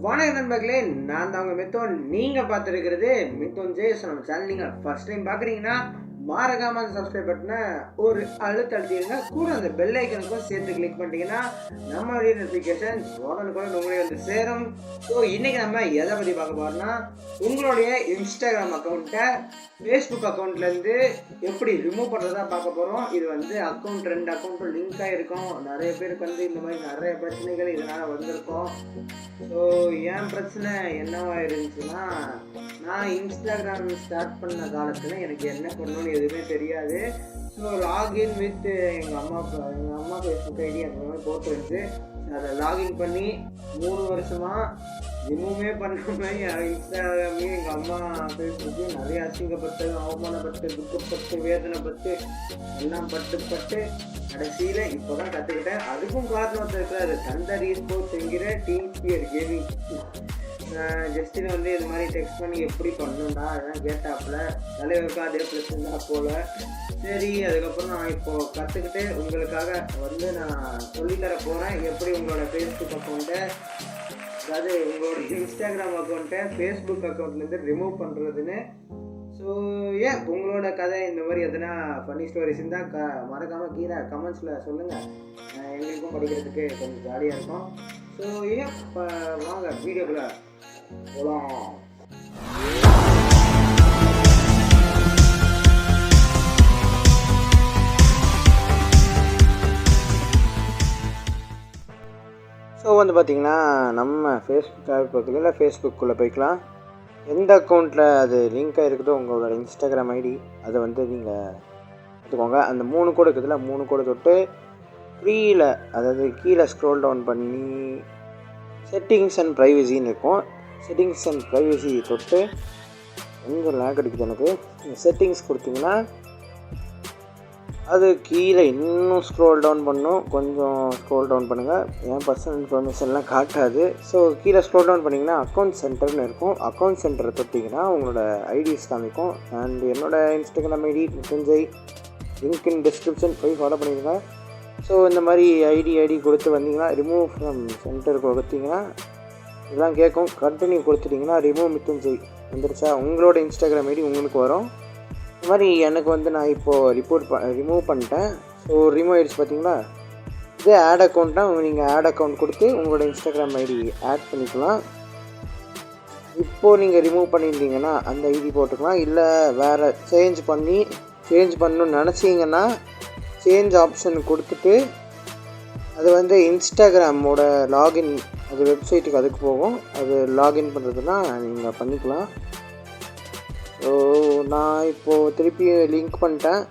வணக்கம் நண்பர்களே, நான் தான் உங்கள் மித்தோன். நீங்கள் பார்த்துருக்கிறது மித்தோன் ஜே நம்ம சேனல். நீங்கள் ஃபர்ஸ்ட் டைம் பார்க்குறீங்கன்னா மறக்காம அந்த சப்ஸ்கிரைப் பட்டனை ஒரு அழுத்திடுங்க. கூட அந்த பெல் ஐக்கனுக்கும் சேர்த்து கிளிக் பண்ணிட்டீங்கன்னா நம்மளுடைய நோட்டிஃபிகேஷன் உடனுக்குடன் உங்களே வந்து சேரும். ஸோ இன்றைக்கி நம்ம எதை பற்றி பார்க்க போகிறோம்னா, உங்களுடைய இன்ஸ்டாகிராம் அக்கௌண்ட்டை ஃபேஸ்புக் அக்கௌண்ட்லேருந்து எப்படி ரிமூவ் பண்ணுறதா பார்க்க போகிறோம். இது வந்து ரெண்டு அக்கௌண்ட்டும் லிங்க் ஆகிருக்கும். நிறைய பேருக்கு வந்து இந்த மாதிரி நிறைய பிரச்சனைகள் இதனால் வந்திருக்கும். ஸோ என் பிரச்சனை என்னவா இருந்துச்சுன்னா, நான் இன்ஸ்டாகிராம் ஸ்டார்ட் பண்ண காலத்தில் எனக்கு என்ன பண்ணணும்னு எதுவுமே தெரியாது. ஸோ லாகின் வித் எங்கள் அம்மா ஃபேஸ்புக் ஐடி அந்த மாதிரி போட்டுருந்துச்சு. அதை லாகின் பண்ணி 3 வருஷமாக ரிமூவே பண்ணாமல் இன்ஸ்டாகிராமே எங்கள் அம்மா ஃபேஸ்புக்கு நிறைய அசிங்கப்பட்டு, அவமானப்பட்டு, துக்கப்பட்டு, வேதனைப்பட்டு, எல்லாம் பட்டு கடைசியில் இப்போ தான் கற்றுக்கிட்டேன். அதுக்கும் காரணம் இருக்கிறாரு தண்டர் ஈஸ்போர்ட்ஸ் என்கிற டிபிஆர் கேமிங். ஜஸ்டின் வந்து இது மாதிரி டெக்ஸ்ட் பண்ணி எப்படி பண்ணணும்டா அதெல்லாம் கேட்டாப்புல. தலைவருக்கும் அதே பிரச்சனை தான் போல். சரி, அதுக்கப்புறம் நான் இப்போது கற்றுக்கிட்டு உங்களுக்காக வந்து நான் சொல்லித்தர போகிறேன் எப்படி உங்களோட ஃபேஸ்புக் அக்கௌண்ட்டை, அதாவது உங்களோட இன்ஸ்டாகிராம் அக்கௌண்ட்டை ஃபேஸ்புக் அக்கௌண்ட்லேருந்து ரிமூவ் பண்ணுறதுன்னு. ஸோ உங்களோட கதை இந்த மாதிரி எதனா ஃபன்னி ஸ்டோரிஸ் இருந்தால் மறக்காமல் கீழே கமெண்ட்ஸில் சொல்லுங்கள். எங்களுக்கும் படிக்கிறதுக்கு கொஞ்சம் ஜாலியாக இருக்கும். ஸோ இப்போ வாங்க வீடியோக்குள்ளே போகலாம். ஸோ வந்து பார்த்திங்கன்னா, நம்ம ஃபேஸ்புக் ஆப் பக்கத்தில் ஃபேஸ்புக்குள்ளே போய்க்கலாம். எந்த அக்கௌண்ட்டில் அது லிங்க் ஆகிருக்குதோ உங்களோட இன்ஸ்டாகிராம் ஐடி, அதை வந்து நீங்கள் எடுத்துக்கோங்க. அந்த 3 கோடு இருக்குதுல்ல, 3 கோடு தொட்டு ஃப்ரீயில், அதாவது கீழே ஸ்க்ரோல் டவுன் பண்ணி செட்டிங்ஸ் அண்ட் ப்ரைவசின்னு இருக்கும். செட்டிங்ஸ் அண்ட் ப்ரைவசி தொட்டு கொஞ்சம் லேக் அடிக்குது எனக்கு. செட்டிங்ஸ் கொடுத்தீங்கன்னா அது கீழே இன்னும் ஸ்க்ரோல் டவுன் பண்ணும். கொஞ்சம் ஸ்க்ரோல் டவுன் பண்ணுங்கள், என் பர்சனல் இன்ஃபர்மேஷன்லாம் காட்டாது. ஸோ கீழே ஸ்க்ரோல் டவுன் பண்ணிங்கன்னா அக்கௌண்ட் சென்டர்னு இருக்கும். அக்கௌண்ட் சென்டரை தொட்டிங்கன்னா உங்களோட ஐடிஸ் காமிக்கும். அண்ட் என்னோடய Instagram ID Mithun Jai, link in description, போய் ஃபாலோ பண்ணிடுங்க. ஸோ இந்த மாதிரி ஐடி கொடுத்து வந்தீங்கன்னா ரிமூவ் ஃப்ரம் சென்டருக்கு கொடுத்தீங்கன்னா இதெல்லாம் கேட்கும். கண்டினியூ கொடுத்துட்டிங்கன்னா ரிமூவ் மித்தோன் ஜை வந்துருச்சா, உங்களோட இன்ஸ்டாகிராம் ஐடி உங்களுக்கு வரும். இந்த மாதிரி எனக்கு வந்து நான் இப்போது ரிமூவ் பண்ணிட்டேன். ஸோ ரிமூவ் ஆகிடுச்சு பார்த்தீங்களா. இதே ஆட் அக்கௌண்ட்னால் நீங்கள் ஆட் அக்கௌண்ட் கொடுத்து உங்களோட இன்ஸ்டாகிராம் ஐடி ஆட் பண்ணிக்கலாம். இப்போது நீங்கள் ரிமூவ் பண்ணியிருந்தீங்கன்னா அந்த ஐடி போட்டுக்கலாம். இல்லை வேறு சேஞ்ச் பண்ணணும்னு நினச்சிங்கன்னா சேஞ்ச் ஆப்ஷன் கொடுத்துட்டு அது வந்து இன்ஸ்டாகிராமோட லாகின், அது வெப்சைட்டுக்கு அதுக்கு போகும். அது லாகின் பண்ணுறதுனா நீங்கள் பண்ணிக்கலாம். ஸோ நான் இப்போது திருப்பி லிங்க் பண்ணிட்டேன்.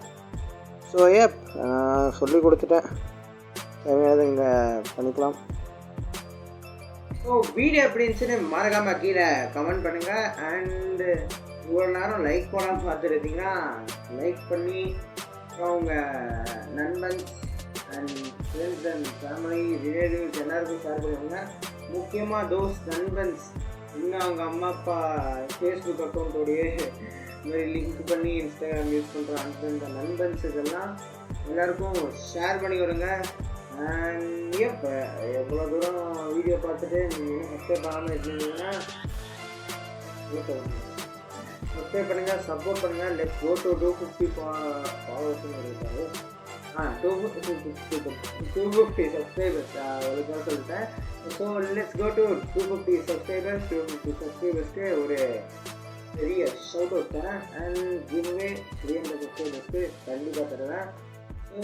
ஸோ சொல்லி கொடுத்துட்டேன், தேவையானது இங்கே பண்ணிக்கலாம். ஸோ வீடியோ எப்படி இருந்துச்சுன்னு மறக்காமல் கீழே கமெண்ட் பண்ணுங்கள். அண்டு இவ்வளோ நேரம் லைக் போடாமல் பார்த்துருந்தீங்கன்னா லைக் பண்ணி உங்கள் நண்பன் and friends and family relatives எல்லாருக்கும் ஷேர் பண்ணுவாங்க. முக்கியமாக தோஸ் நண்பன்ஸ் இன்னும் அவங்க அம்மா அப்பா ஃபேஸ்புக் அக்கௌண்ட்டோடைய மாதிரி லிங்க் பண்ணி இன்ஸ்டாகிராம் யூஸ் பண்ணுற அந்த நண்பன்ஸ் இதெல்லாம் எல்லாருக்கும் ஷேர் பண்ணி விடுங்க. அண்ட் இப்போ எவ்வளோ தூரம் வீடியோ பார்த்துட்டு நீங்கள் சப்ஸ்கிரைப் பண்ணாமல் இருக்கீங்கன்னா சப்ஸ்கிரைப் பண்ணுங்கள், சப்போர்ட் பண்ணுங்கள். லெட்ஸ் கோ டு 250 ஃபாலோவர்ஸ்னு இருக்காரு. 250 சப்ஸ்கிரைபர்ஸ் ஒழுங்காக சொல்லிட்டேன். So let's go to 250 subscribers. 250 சப்ஸ்கிரைபர்ஸ்க்கு ஒரு பெரிய ஷவுட் அவுட் தரேன். அண்ட் கிவ்வே 300 சப்ஸ்கிரைபர்ஸ்க்கு கண்டிப்பாக தருவேன். ஸோ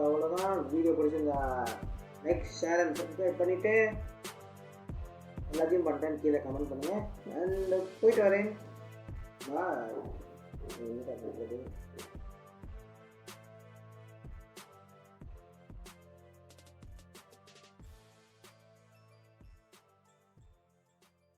அவ்வளோதான். வீடியோ பிடிச்சிருந்தா லைக், ஷேர் அண்ட் சப்ஸ்கிரைப் பண்ணிவிட்டு எல்லாத்தையும் பண்ணிட்டேன் கீழே கமெண்ட் பண்ணுங்கள். அண்ட் போயிட்டு வரேன். பாய்.